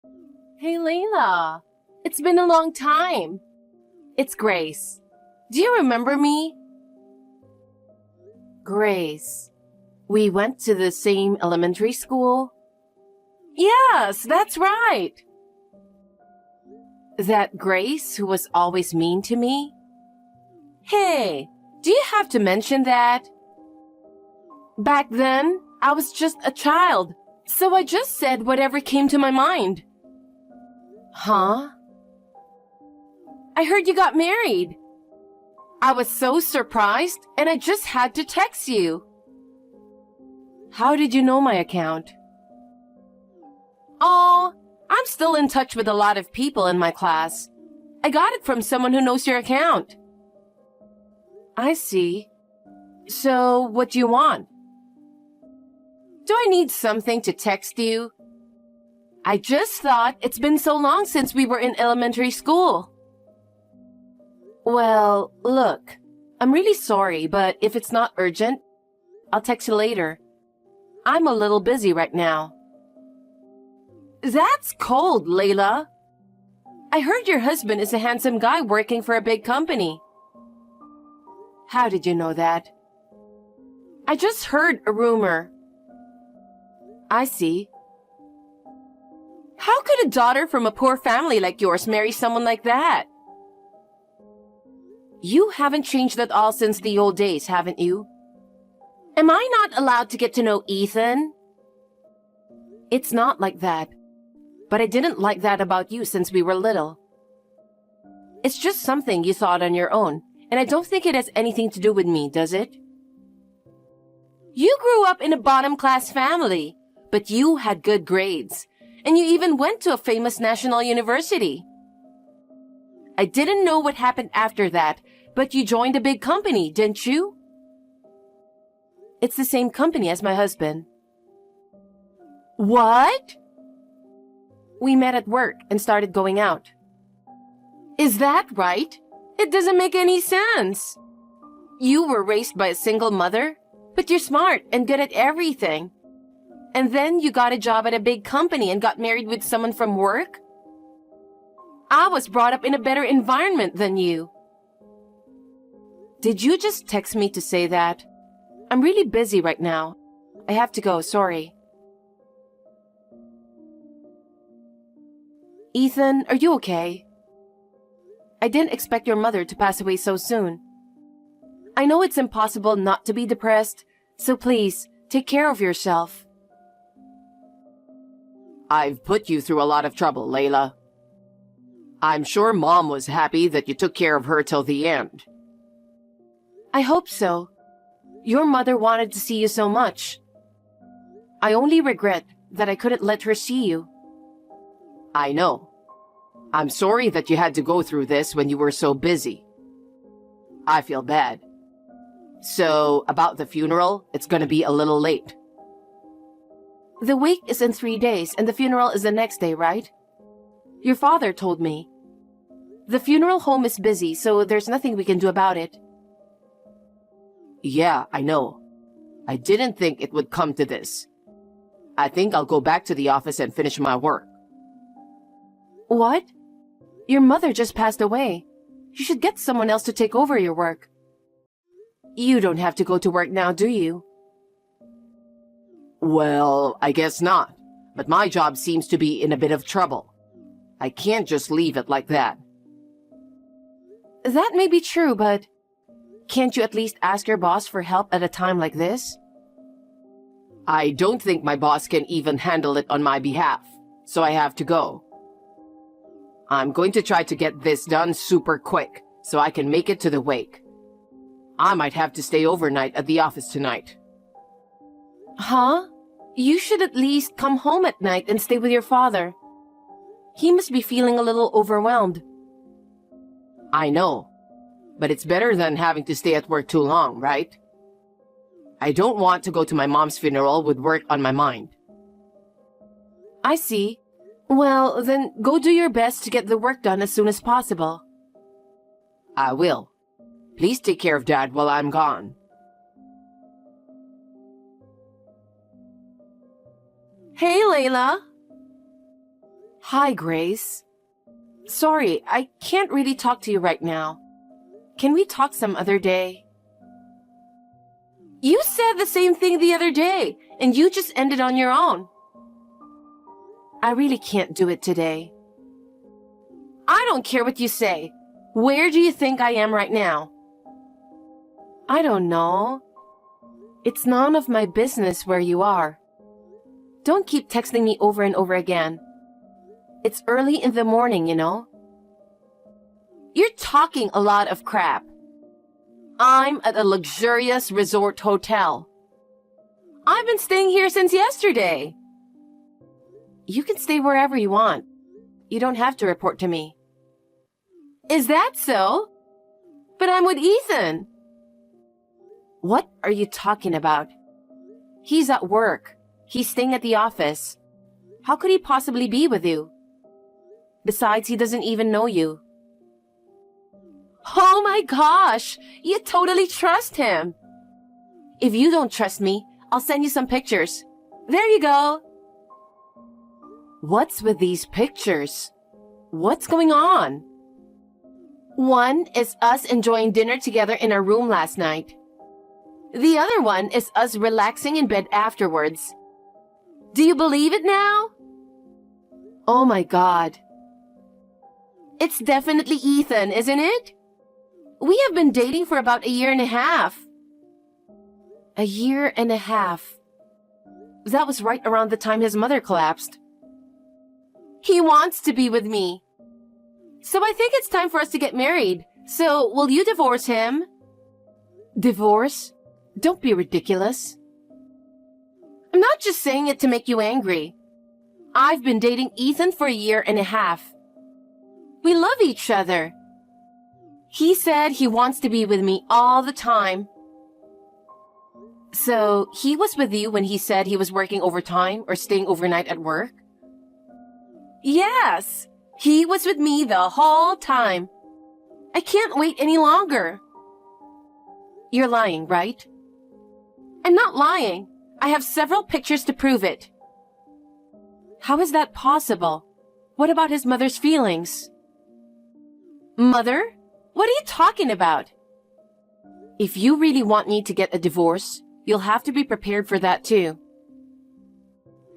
Hey, Layla. It's been a long time. It's Grace. Do you remember me? Grace. We went to the same elementary school? Yes, that's right. That Grace who was always mean to me? Hey, do you have to mention that? Back then, I was just a child, so I just said whatever came to my mind. Huh? I heard you got married. I was so surprised, and I just had to text you. How did you know my account? Oh, I'm still in touch with a lot of people in my class. I got it from someone who knows your account. I see. So, what do you want? Do I need something to text you? I just thought it's been so long since we were in elementary school. Well, look, I'm really sorry, but if it's not urgent, I'll text you later. I'm a little busy right now. That's cold, Layla. I heard your husband is a handsome guy working for a big company. How did you know that? I just heard a rumor. I see. How could a daughter from a poor family like yours marry someone like that? You haven't changed at all since the old days, haven't you? Am I not allowed to get to know Ethan? It's not like that. But I didn't like that about you since we were little. It's just something you thought on your own, and I don't think it has anything to do with me, does it? You grew up in a bottom-class family, but you had good grades, and you even went to a famous national university. I didn't know what happened after that, but you joined a big company, didn't you? It's the same company as my husband. What? We met at work and started going out. Is that right? It doesn't make any sense. You were raised by a single mother, but you're smart and good at everything. And then you got a job at a big company and got married with someone from work? I was brought up in a better environment than you. Did you just text me to say that? I'm really busy right now. I have to go, sorry. Ethan, are you okay? I didn't expect your mother to pass away so soon. I know it's impossible not to be depressed, so please, take care of yourself. I've put you through a lot of trouble, Layla. I'm sure Mom was happy that you took care of her till the end. I hope so. Your mother wanted to see you so much. I only regret that I couldn't let her see you. I know. I'm sorry that you had to go through this when you were so busy. I feel bad. So, about the funeral, it's gonna be a little late. The wake is in 3 days and the funeral is the next day, right? Your father told me. The funeral home is busy, so there's nothing we can do about it. Yeah, I know. I didn't think it would come to this. I think I'll go back to the office and finish my work. What? Your mother just passed away. You should get someone else to take over your work. You don't have to go to work now, do you? Well, I guess not. But my job seems to be in a bit of trouble. I can't just leave it like that. That may be true, but can't you at least ask your boss for help at a time like this? I don't think my boss can even handle it on my behalf, so I have to go. I'm going to try to get this done super quick, so I can make it to the wake. I might have to stay overnight at the office tonight. Huh? You should at least come home at night and stay with your father. He must be feeling a little overwhelmed. I know, but it's better than having to stay at work too long, right? I don't want to go to my mom's funeral with work on my mind. I see. Well, then go do your best to get the work done as soon as possible. I will. Please take care of Dad while I'm gone. Hey, Layla. Hi, Grace. Sorry, I can't really talk to you right now. Can we talk some other day? You said the same thing the other day, and you just ended on your own. I really can't do it today. I don't care what you say. Where do you think I am right now? I don't know. It's none of my business where you are. Don't keep texting me over and over again. It's early in the morning, you know. You're talking a lot of crap. I'm at a luxurious resort hotel. I've been staying here since yesterday. You can stay wherever you want. You don't have to report to me. Is that so? But I'm with Ethan. What are you talking about? He's at work. He's staying at the office. How could he possibly be with you? Besides, he doesn't even know you. Oh my gosh! You totally trust him! If you don't trust me, I'll send you some pictures. There you go! What's with these pictures? What's going on? One is us enjoying dinner together in our room last night. The other one is us relaxing in bed afterwards. Do you believe it now? Oh my God. It's definitely Ethan, isn't it? We have been dating for about 1.5 years. 1.5 years. That was right around the time his mother collapsed. He wants to be with me. So I think it's time for us to get married. So will you divorce him? Divorce? Don't be ridiculous. I'm not just saying it to make you angry. I've been dating Ethan for 1.5 years. We love each other. He said he wants to be with me all the time. So, he was with you when he said he was working overtime or staying overnight at work? Yes, he was with me the whole time. I can't wait any longer. You're lying, right? I'm not lying. I have several pictures to prove it. How is that possible? What about his mother's feelings? Mother? What are you talking about? If you really want me to get a divorce, you'll have to be prepared for that too.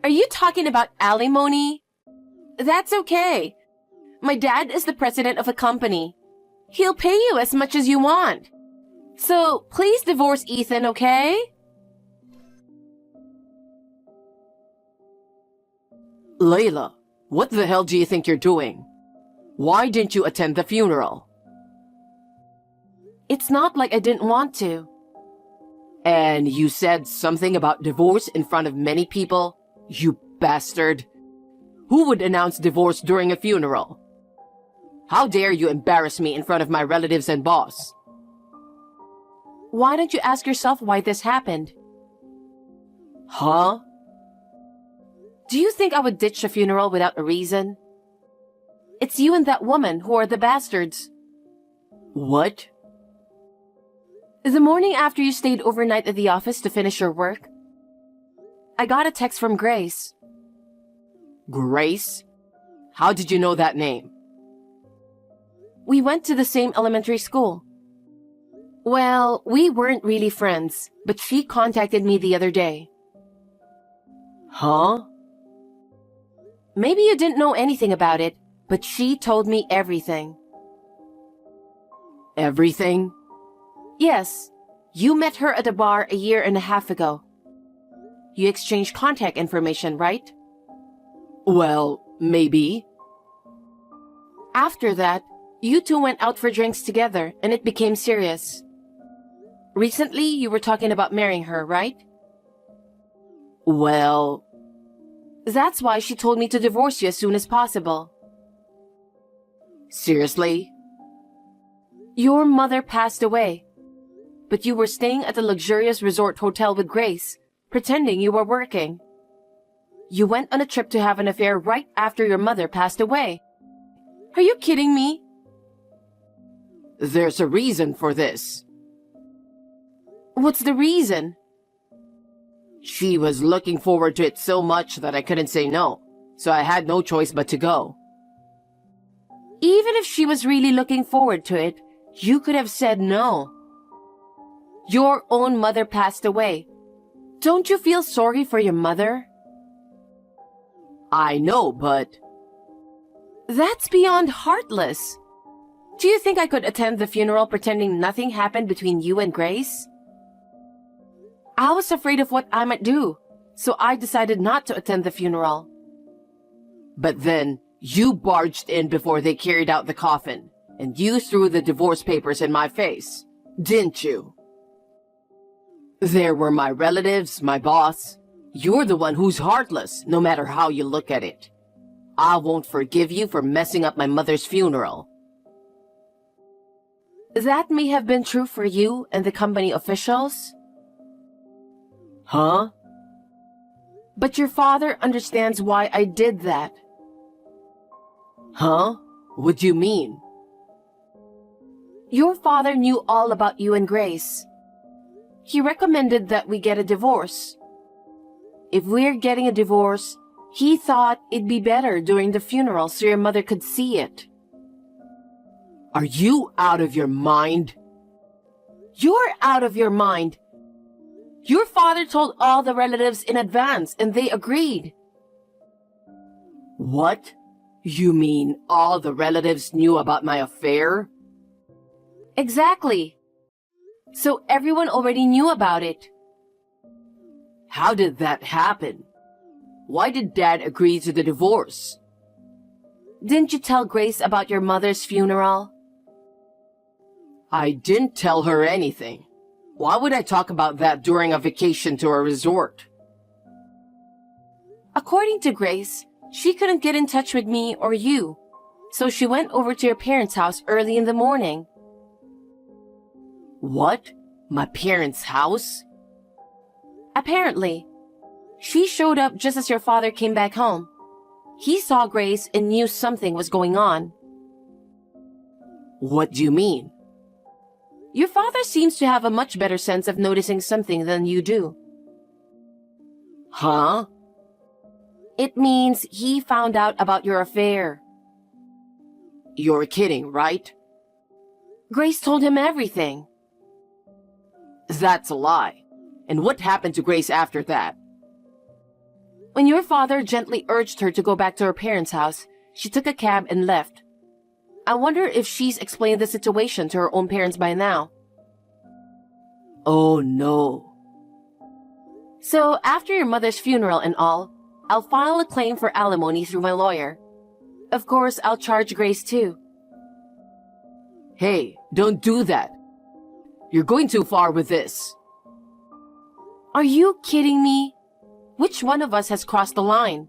Are you talking about alimony? That's okay. My dad is the president of a company. He'll pay you as much as you want. So please divorce Ethan, okay? Layla, what the hell do you think you're doing? Why didn't you attend the funeral? It's not like I didn't want to. And you said something about divorce in front of many people? You bastard. Who would announce divorce during a funeral? How dare you embarrass me in front of my relatives and boss? Why don't you ask yourself why this happened? Huh? Do you think I would ditch a funeral without a reason? It's you and that woman who are the bastards. What? The morning after you stayed overnight at the office to finish your work, I got a text from Grace. Grace? How did you know that name? We went to the same elementary school. Well, we weren't really friends, but she contacted me the other day. Huh? Maybe you didn't know anything about it, but she told me everything. Everything? Yes, you met her at a bar 1.5 years ago. You exchanged contact information, right? Well, maybe. After that, you two went out for drinks together and it became serious. Recently, you were talking about marrying her, right? Well, that's why she told me to divorce you as soon as possible. Seriously? Your mother passed away, but you were staying at a luxurious resort hotel with Grace, pretending you were working. You went on a trip to have an affair right after your mother passed away. Are you kidding me? There's a reason for this. What's the reason? She was looking forward to it so much that I couldn't say no. so I had no choice but to go. Even if she was really looking forward to it, you could have said no. Your own mother passed away. Don't you feel sorry for your mother? I know, but... That's beyond heartless. Do you think I could attend the funeral pretending nothing happened between you and Grace? I was afraid of what I might do, so I decided not to attend the funeral. But then, you barged in before they carried out the coffin, and you threw the divorce papers in my face, didn't you? There were my relatives, my boss. You're the one who's heartless, no matter how you look at it. I won't forgive you for messing up my mother's funeral. That may have been true for you and the company officials. Huh? But your father understands why I did that. Huh? What do you mean? Your father knew all about you and Grace. He recommended that we get a divorce. If we're getting a divorce, he thought it'd be better during the funeral so your mother could see it. Are you out of your mind? You're out of your mind. Your father told all the relatives in advance and they agreed. What? You mean all the relatives knew about my affair? Exactly. So everyone already knew about it. How did that happen? Why did Dad agree to the divorce? Didn't you tell Grace about your mother's funeral? I didn't tell her anything. Why would I talk about that during a vacation to a resort? According to Grace, she couldn't get in touch with me or you, so she went over to your parents' house early in the morning. What? My parents' house? Apparently. She showed up just as your father came back home. He saw Grace and knew something was going on. What do you mean? Your father seems to have a much better sense of noticing something than you do. Huh? It means he found out about your affair. You're kidding, right? Grace told him everything. That's a lie. And what happened to Grace after that? When your father gently urged her to go back to her parents' house, she took a cab and left. I wonder if she's explained the situation to her own parents by now. Oh no. So after your mother's funeral and all, I'll file a claim for alimony through my lawyer. Of course, I'll charge Grace too. Hey, don't do that. You're going too far with this. Are you kidding me? Which one of us has crossed the line?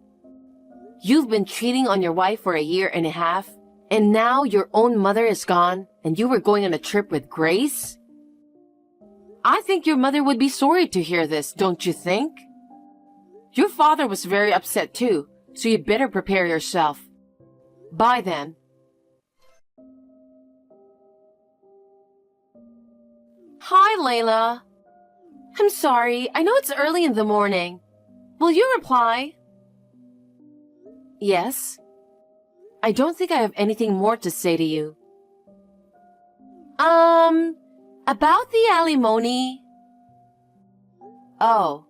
You've been cheating on your wife for a year and a half, and now your own mother is gone, and you were going on a trip with Grace? I think your mother would be sorry to hear this, don't you think? Your father was very upset too, so you better prepare yourself. Bye then. Hi, Layla. I'm sorry, I know it's early in the morning. Will you reply? Yes. I don't think I have anything more to say to you. About the alimony. Oh,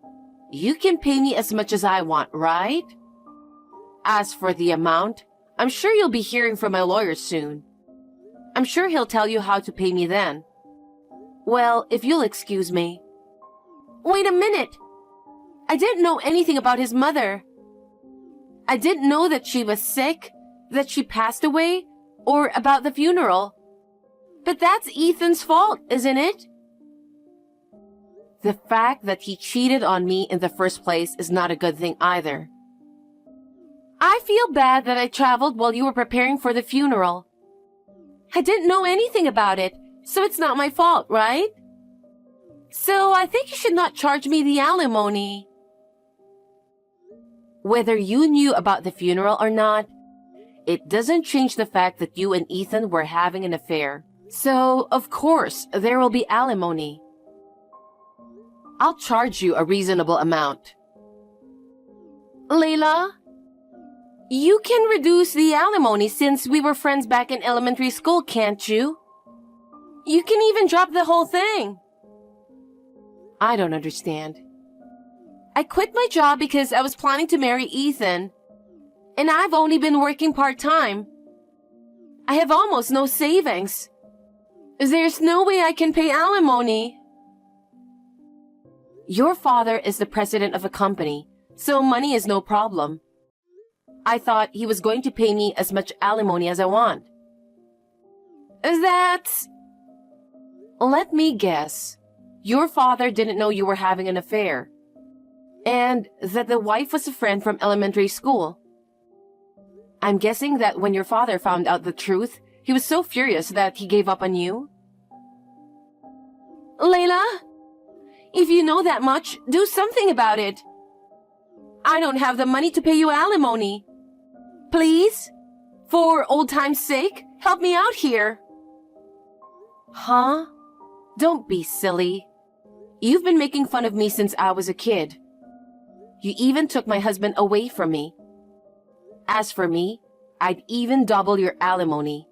you can pay me as much as I want, right? As for the amount, I'm sure you'll be hearing from my lawyer soon. I'm sure he'll tell you how to pay me then. Well, if you'll excuse me. Wait a minute! I didn't know anything about his mother. I didn't know that she was sick, that she passed away, or about the funeral. But that's Ethan's fault, isn't it? The fact that he cheated on me in the first place is not a good thing either. I feel bad that I traveled while you were preparing for the funeral. I didn't know anything about it, so it's not my fault, right? So I think you should not charge me the alimony. Whether you knew about the funeral or not, it doesn't change the fact that you and Ethan were having an affair. So, of course, there will be alimony. I'll charge you a reasonable amount. Layla? You can reduce the alimony since we were friends back in elementary school, can't you? You can even drop the whole thing. I don't understand. I quit my job because I was planning to marry Ethan. And I've only been working part-time. I have almost no savings. There's no way I can pay alimony. Your father is the president of a company, so money is no problem. I thought he was going to pay me as much alimony as I want. That's... Let me guess. Your father didn't know you were having an affair. And that the wife was a friend from elementary school. I'm guessing that when your father found out the truth, he was so furious that he gave up on you? Layla, if you know that much, do something about it. I don't have the money to pay you alimony. Please, for old time's sake, help me out here. Huh? Don't be silly. You've been making fun of me since I was a kid. You even took my husband away from me. As for me, I'd even double your alimony.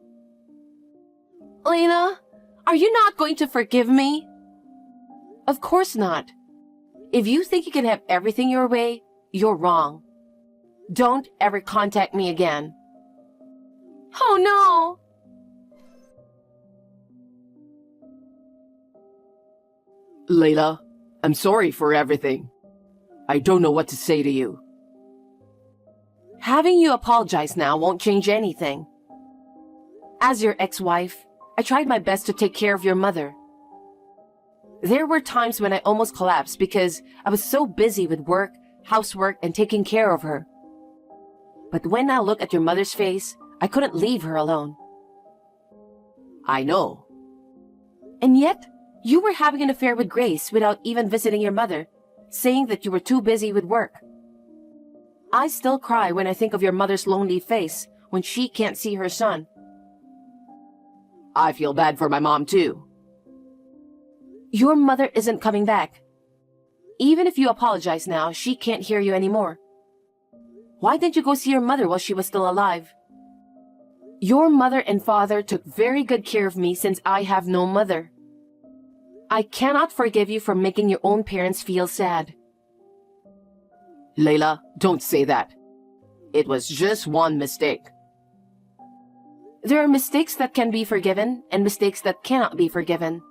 Layla, are you not going to forgive me? Of course not. If you think you can have everything your way, you're wrong. Don't ever contact me again. Oh no! Layla, I'm sorry for everything. I don't know what to say to you. Having you apologize now won't change anything. As your ex-wife, I tried my best to take care of your mother. There were times when I almost collapsed because I was so busy with work, housework, and taking care of her. But when I look at your mother's face, I couldn't leave her alone. I know. And yet, you were having an affair with Grace without even visiting your mother, saying that you were too busy with work. I still cry when I think of your mother's lonely face when she can't see her son. I feel bad for my mom too. Your mother isn't coming back. Even if you apologize now, she can't hear you anymore. Why didn't you go see your mother while she was still alive? Your mother and father took very good care of me since I have no mother. I cannot forgive you for making your own parents feel sad. Layla, don't say that. It was just one mistake. There are mistakes that can be forgiven and mistakes that cannot be forgiven.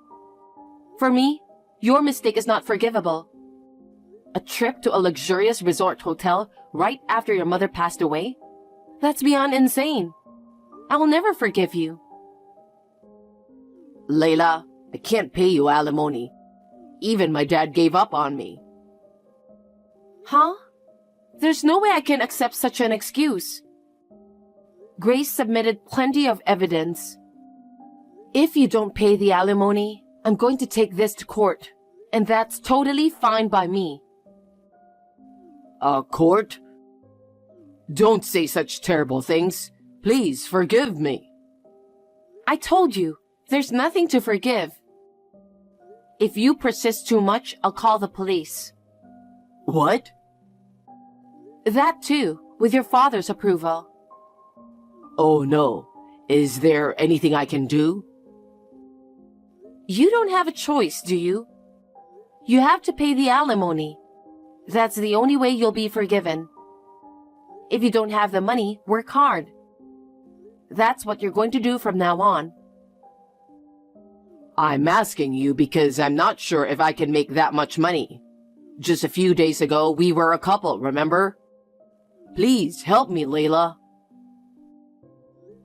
For me, your mistake is not forgivable. A trip to a luxurious resort hotel right after your mother passed away? That's beyond insane. I will never forgive you. Layla, I can't pay you alimony. Even my dad gave up on me. Huh? There's no way I can accept such an excuse. Grace submitted plenty of evidence. If you don't pay the alimony, I'm going to take this to court, and that's totally fine by me. Court? Don't say such terrible things. Please forgive me. I told you, there's nothing to forgive. If you persist too much, I'll call the police. What? That too, with your father's approval. Oh no. Is there anything I can do? You don't have a choice, do you? You have to pay the alimony. That's the only way you'll be forgiven. If you don't have the money, work hard. That's what you're going to do from now on. I'm asking you because I'm not sure if I can make that much money. Just a few days ago, we were a couple, remember? Please help me, Layla.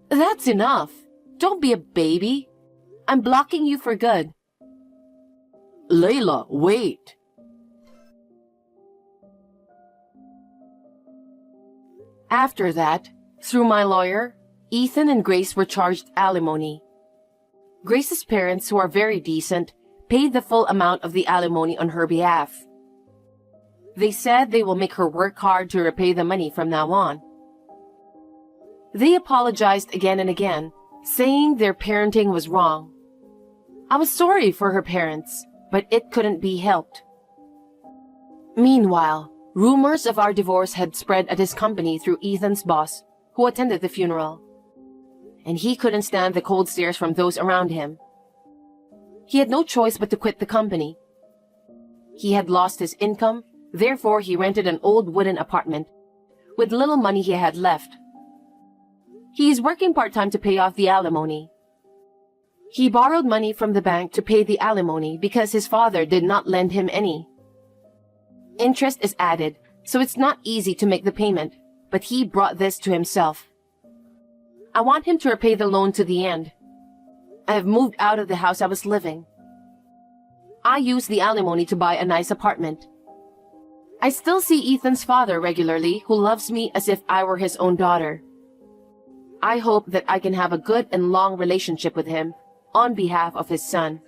That's enough. Don't be a baby. I'm blocking you for good. Layla, wait. After that, through my lawyer, Ethan and Grace were charged alimony. Grace's parents, who are very decent, paid the full amount of the alimony on her behalf. They said they will make her work hard to repay the money from now on. They apologized again and again, saying their parenting was wrong. I was sorry for her parents, but it couldn't be helped. Meanwhile, Rumors of our divorce had spread at his company through Ethan's boss, who attended the funeral. And he couldn't stand the cold stares from those around him. He had no choice but to quit the company. He had lost his income, therefore he rented an old wooden apartment with little money he had left. He is working part-time to pay off the alimony. He borrowed money from the bank to pay the alimony because his father did not lend him any. Interest is added, so it's not easy to make the payment, but he brought this to himself. I want him to repay the loan to the end. I have moved out of the house I was living. I used the alimony to buy a nice apartment. I still see Ethan's father regularly, who loves me as if I were his own daughter. I hope that I can have a good and long relationship with him on behalf of his son.